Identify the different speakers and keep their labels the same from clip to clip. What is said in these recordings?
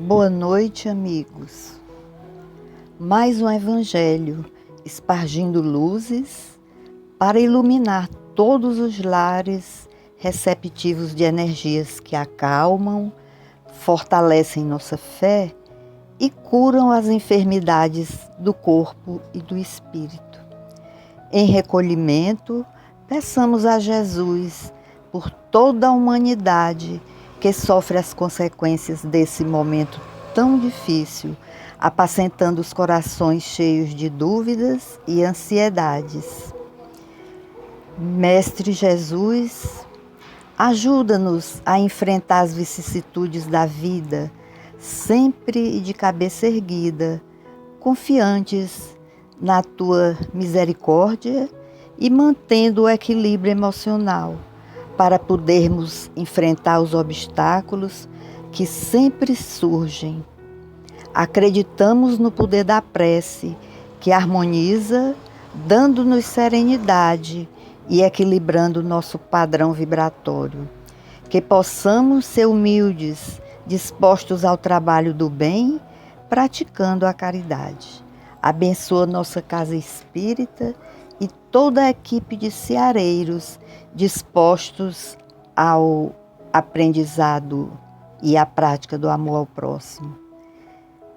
Speaker 1: Boa noite, amigos. Mais um evangelho espargindo luzes para iluminar todos os lares receptivos de energias que acalmam, fortalecem nossa fé e curam as enfermidades do corpo e do espírito. Em recolhimento, peçamos a Jesus por toda a humanidade que sofre as consequências desse momento tão difícil, apacentando os corações cheios de dúvidas e ansiedades. Mestre Jesus, ajuda-nos a enfrentar as vicissitudes da vida, sempre de cabeça erguida, confiantes na Tua misericórdia e mantendo o equilíbrio emocional, para podermos enfrentar os obstáculos que sempre surgem. Acreditamos no poder da prece, que harmoniza, dando-nos serenidade e equilibrando nosso padrão vibratório. Que possamos ser humildes, dispostos ao trabalho do bem, praticando a caridade. Abençoa nossa casa espírita e toda a equipe de ceareiros dispostos ao aprendizado e à prática do amor ao próximo.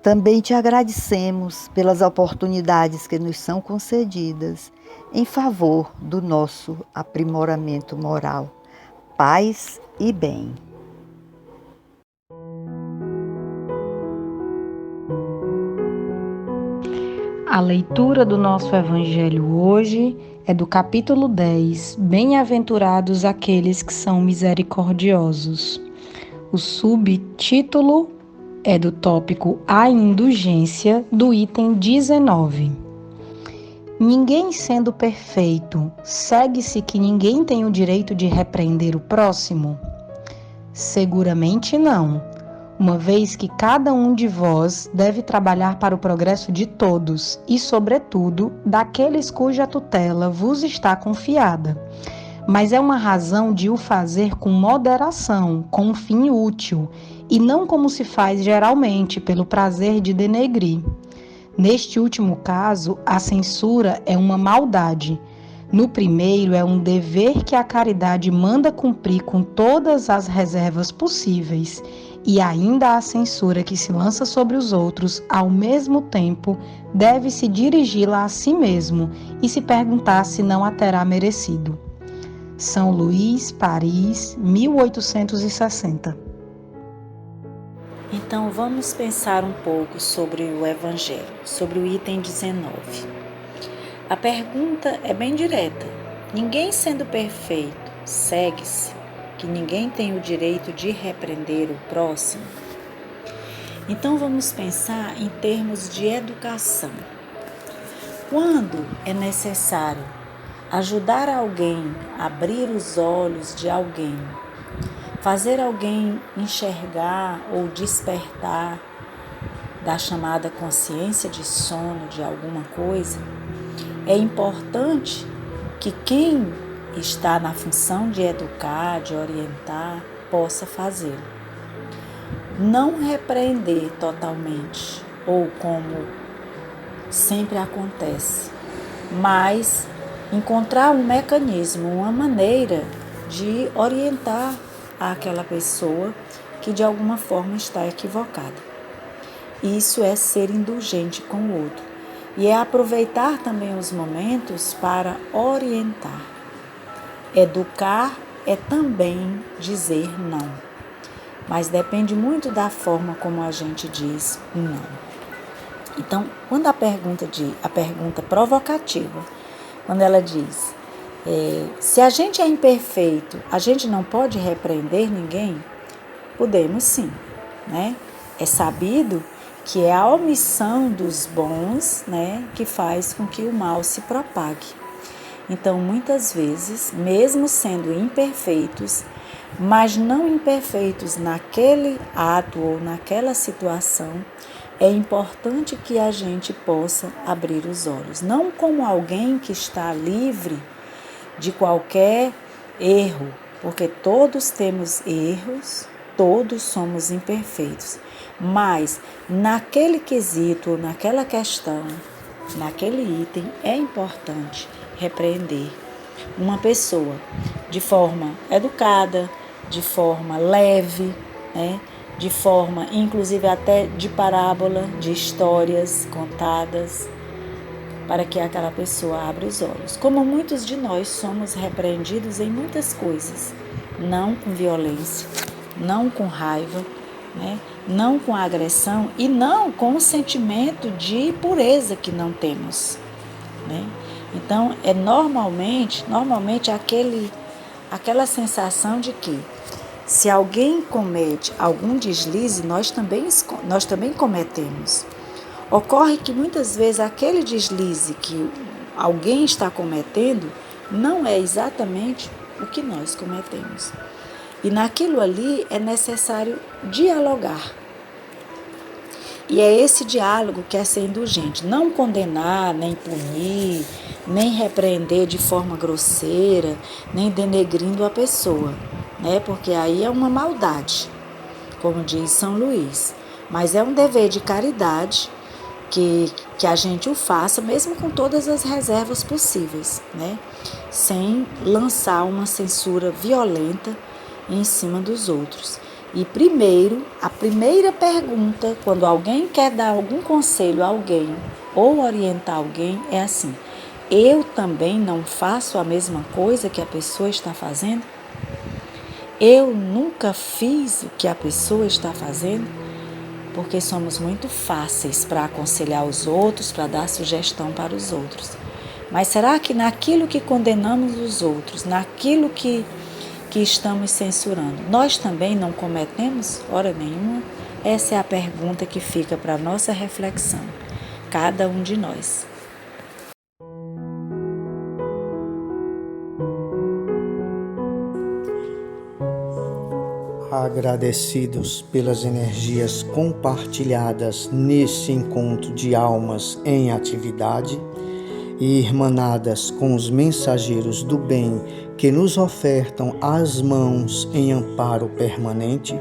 Speaker 1: Também te agradecemos pelas oportunidades que nos são concedidas em favor do nosso aprimoramento moral. Paz e bem.
Speaker 2: A leitura do nosso Evangelho hoje é do capítulo 10, Bem-aventurados aqueles que são misericordiosos. O subtítulo é do tópico A Indulgência, do item 19. Ninguém sendo perfeito, segue-se que ninguém tem o direito de repreender o próximo? Seguramente não, uma vez que cada um de vós deve trabalhar para o progresso de todos e, sobretudo, daqueles cuja tutela vos está confiada. Mas é uma razão de o fazer com moderação, com um fim útil, e não como se faz geralmente, pelo prazer de denegrir. Neste último caso, a censura é uma maldade. No primeiro, é um dever que a caridade manda cumprir com todas as reservas possíveis, e ainda a censura que se lança sobre os outros, ao mesmo tempo, deve-se dirigi-la a si mesmo e se perguntar se não a terá merecido. São Luís, Paris, 1860.
Speaker 3: Então vamos pensar um pouco sobre o Evangelho, sobre o item 19. A pergunta é bem direta. Ninguém sendo perfeito, segue-se que ninguém tem o direito de repreender o próximo? Então vamos pensar em termos de educação. Quando é necessário ajudar alguém a abrir os olhos de alguém, fazer alguém enxergar ou despertar da chamada consciência de sono de alguma coisa, é importante que quem está na função de educar, de orientar, possa fazê-lo. Não repreender totalmente, ou como sempre acontece, mas encontrar um mecanismo, uma maneira de orientar àquela pessoa que de alguma forma está equivocada. Isso é ser indulgente com o outro e é aproveitar também os momentos para orientar. Educar é também dizer não, mas depende muito da forma como a gente diz não. Então, quando a pergunta provocativa, quando ela diz, se a gente é imperfeito, a gente não pode repreender ninguém? Podemos sim, né? É sabido que é a omissão dos bons, né, que faz com que o mal se propague. Então, muitas vezes, mesmo sendo imperfeitos, mas não imperfeitos naquele ato ou naquela situação, é importante que a gente possa abrir os olhos. Não como alguém que está livre de qualquer erro, porque todos temos erros, todos somos imperfeitos, mas naquele quesito, naquela questão, naquele item, é importante repreender uma pessoa de forma educada, de forma leve, né? De forma, inclusive até de parábola, de histórias contadas, para que aquela pessoa abra os olhos. Como muitos de nós somos repreendidos em muitas coisas, não com violência, não com raiva, né? Não com agressão e não com o sentimento de pureza que não temos, né? Então, é normalmente aquela sensação de que se alguém comete algum deslize, nós também cometemos. Ocorre que muitas vezes aquele deslize que alguém está cometendo não é exatamente o que nós cometemos. E naquilo ali é necessário dialogar. E é esse diálogo que é ser indulgente. Não condenar, nem punir, nem repreender de forma grosseira, nem denegrindo a pessoa, né? Porque aí é uma maldade, como diz São Luís. Mas é um dever de caridade que a gente o faça, mesmo com todas as reservas possíveis, né? Sem lançar uma censura violenta em cima dos outros. E primeiro, a primeira pergunta, quando alguém quer dar algum conselho a alguém ou orientar alguém, é assim: eu também não faço a mesma coisa que a pessoa está fazendo? Eu nunca fiz o que a pessoa está fazendo? Porque somos muito fáceis para aconselhar os outros, para dar sugestão para os outros. Mas será que naquilo que condenamos os outros, naquilo que estamos censurando, nós também não cometemos hora nenhuma? Essa é a pergunta que fica para a nossa reflexão, cada um de nós.
Speaker 4: Agradecidos pelas energias compartilhadas nesse encontro de almas em atividade e irmanadas com os mensageiros do bem que nos ofertam as mãos em amparo permanente,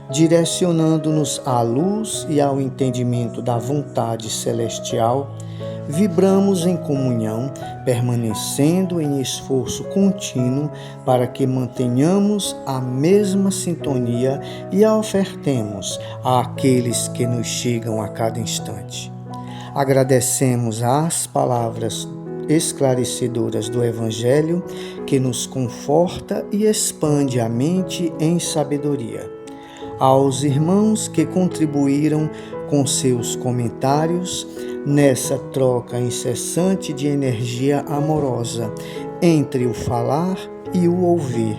Speaker 4: direcionando-nos à luz e ao entendimento da vontade celestial, vibramos em comunhão, permanecendo em esforço contínuo para que mantenhamos a mesma sintonia e a ofertemos àqueles que nos chegam a cada instante. Agradecemos as palavras esclarecedoras do Evangelho que nos conforta e expande a mente em sabedoria. Aos irmãos que contribuíram com seus comentários nessa troca incessante de energia amorosa entre o falar e o ouvir.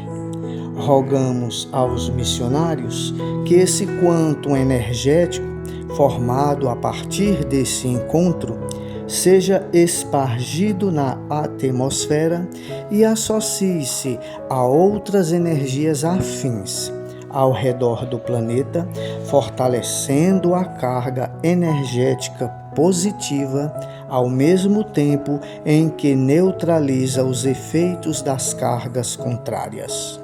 Speaker 4: Rogamos aos missionários que esse quantum energético formado a partir desse encontro seja espargido na atmosfera e associe-se a outras energias afins ao redor do planeta, fortalecendo a carga energética positiva, ao mesmo tempo em que neutraliza os efeitos das cargas contrárias.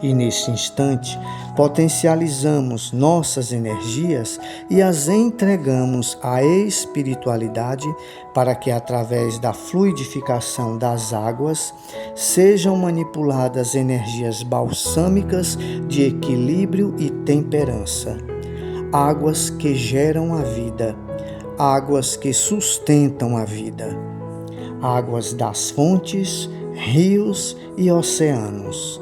Speaker 4: E nesse instante, potencializamos nossas energias e as entregamos à espiritualidade para que, através da fluidificação das águas, sejam manipuladas energias balsâmicas de equilíbrio e temperança. Águas que geram a vida, águas que sustentam a vida, águas das fontes, rios e oceanos.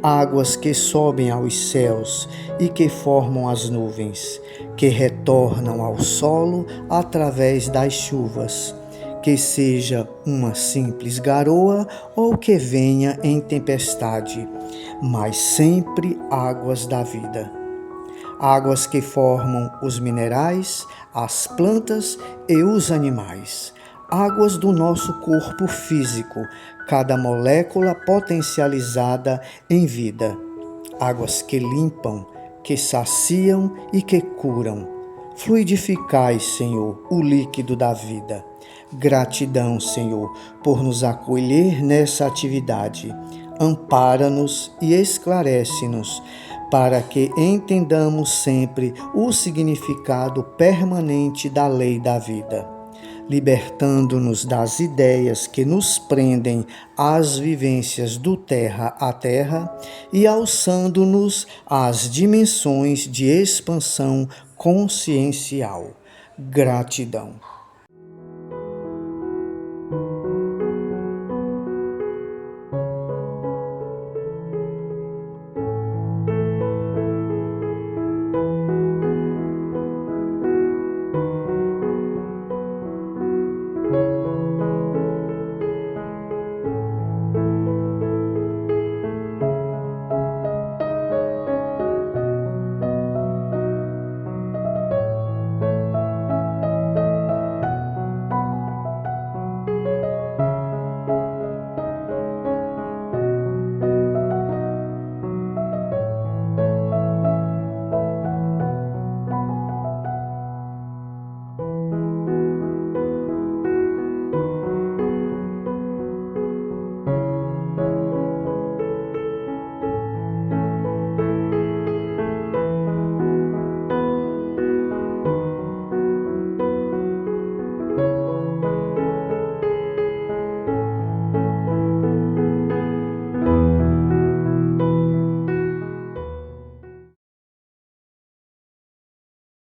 Speaker 4: Águas que sobem aos céus e que formam as nuvens, que retornam ao solo através das chuvas, que seja uma simples garoa ou que venha em tempestade, mas sempre águas da vida. Águas que formam os minerais, as plantas e os animais. Águas do nosso corpo físico, cada molécula potencializada em vida. Águas que limpam, que saciam e que curam. Fluidificai, Senhor, o líquido da vida. Gratidão, Senhor, por nos acolher nessa atividade. Ampara-nos e esclarece-nos, para que entendamos sempre o significado permanente da lei da vida, libertando-nos das ideias que nos prendem às vivências do terra a terra e alçando-nos às dimensões de expansão consciencial. Gratidão.